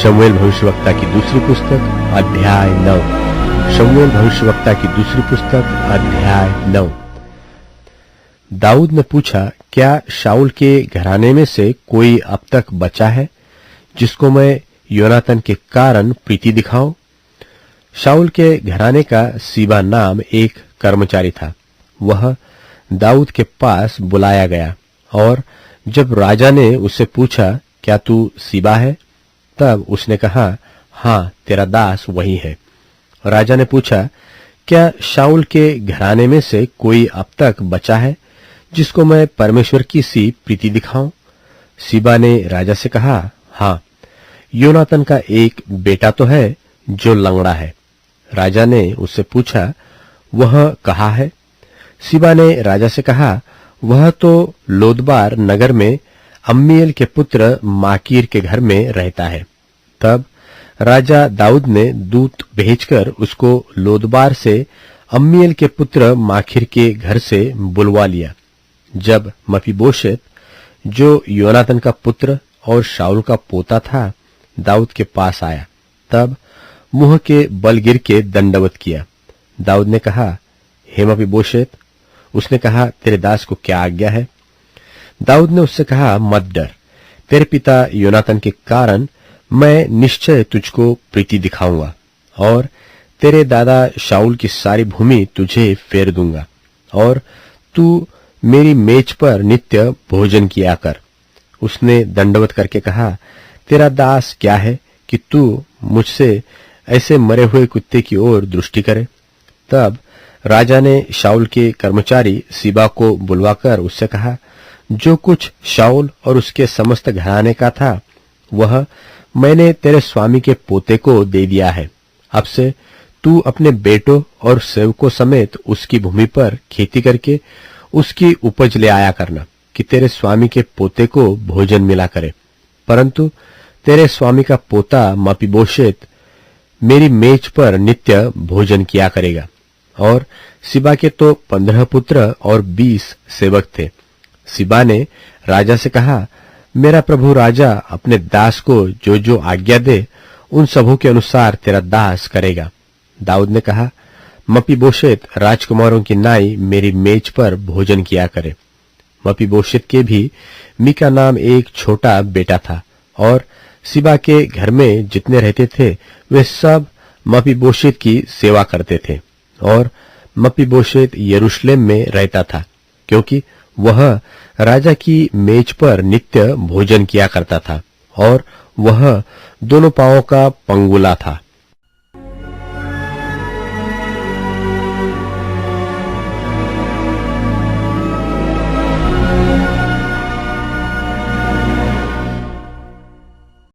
शमूएल भविष्यवक्ता की दूसरी पुस्तक अध्याय 9। शमूएल भविष्यवक्ता की दूसरी पुस्तक अध्याय 9। दाऊद ने पूछा, क्या शाऊल के घराने में से कोई अब तक बचा है जिसको मैं योनातन के कारण प्रीति दिखाऊं? शाऊल के घराने का सीबा नाम एक कर्मचारी था। वह दाऊद के पास बुलाया गया और जब राजा ने उससे पूछा, क्या तू सीबा है? तब उसने कहा, हां, तेरा दास वही है। राजा ने पूछा, क्या शाऊल के घराने में से कोई अब तक बचा है जिसको मैं परमेश्वर की सी प्रीति दिखाऊं? सीबा ने राजा से कहा, हां, योनातन का एक बेटा तो है जो लंगड़ा है। राजा ने उससे पूछा, वह कहाँ है? सीबा ने राजा से कहा, वह तो लोदबार नगर में अम्मीएल के पुत्र माकीर के घर में रहता है। तब राजा दाऊद ने दूत भेजकर उसको लोदबार से अम्मीएल के पुत्र माकीर के घर से बुलवा लिया। जब मफीबोशेत, जो योनातन का पुत्र और शाऊल का पोता था, दाऊद के पास आया, तब मुंह के बल गिर के दंडवत किया। दाऊद ने कहा, हे मफीबोशेत। उसने कहा, तेरे दास को क्या आज्ञा है? दाऊद ने उससे कहा, मत डर, तेरे पिता योनातन के कारण मैं निश्चय तुझको प्रीति दिखाऊंगा और तेरे दादा शाऊल की सारी भूमि तुझे फेर दूंगा और तू मेरी मेज पर नित्य भोजन किया कर। उसने दंडवत करके कहा, तेरा दास क्या है कि तू मुझसे ऐसे मरे हुए कुत्ते की ओर दृष्टि करे? तब राजा ने शाऊल के कर्मचारी सीबा को बुलवाकर उससे कहा, जो कुछ शाऊल और उसके समस्त घराने का था वह मैंने तेरे स्वामी के पोते को दे दिया है। अब से तू अपने बेटों और सेवकों समेत उसकी भूमि पर खेती करके उसकी उपज ले आया करना कि तेरे स्वामी के पोते को भोजन मिला करे। परंतु तेरे स्वामी का पोता मफीबोशेत मेरी मेज पर नित्य भोजन किया करेगा। और सीबा के तो 15 पुत्र और 20 सेवक थे। सीबा ने राजा से कहा, मेरा प्रभु राजा अपने दास को जो जो आज्ञा दे उन सबों के अनुसार तेरा दास करेगा। दाऊद ने कहा, मफीबोशेत राजकुमारों की नाई मेरी मेज पर भोजन किया करे। मफीबोशेत के भी मीका नाम एक छोटा बेटा था और सीबा के घर में जितने रहते थे वे सब मफीबोशेत की सेवा करते थे। और मफीबोशेत यरूशलेम में रहता था क्योंकि वह राजा की मेज पर नित्य भोजन किया करता था और वह दोनों पांवों का पंगुला था।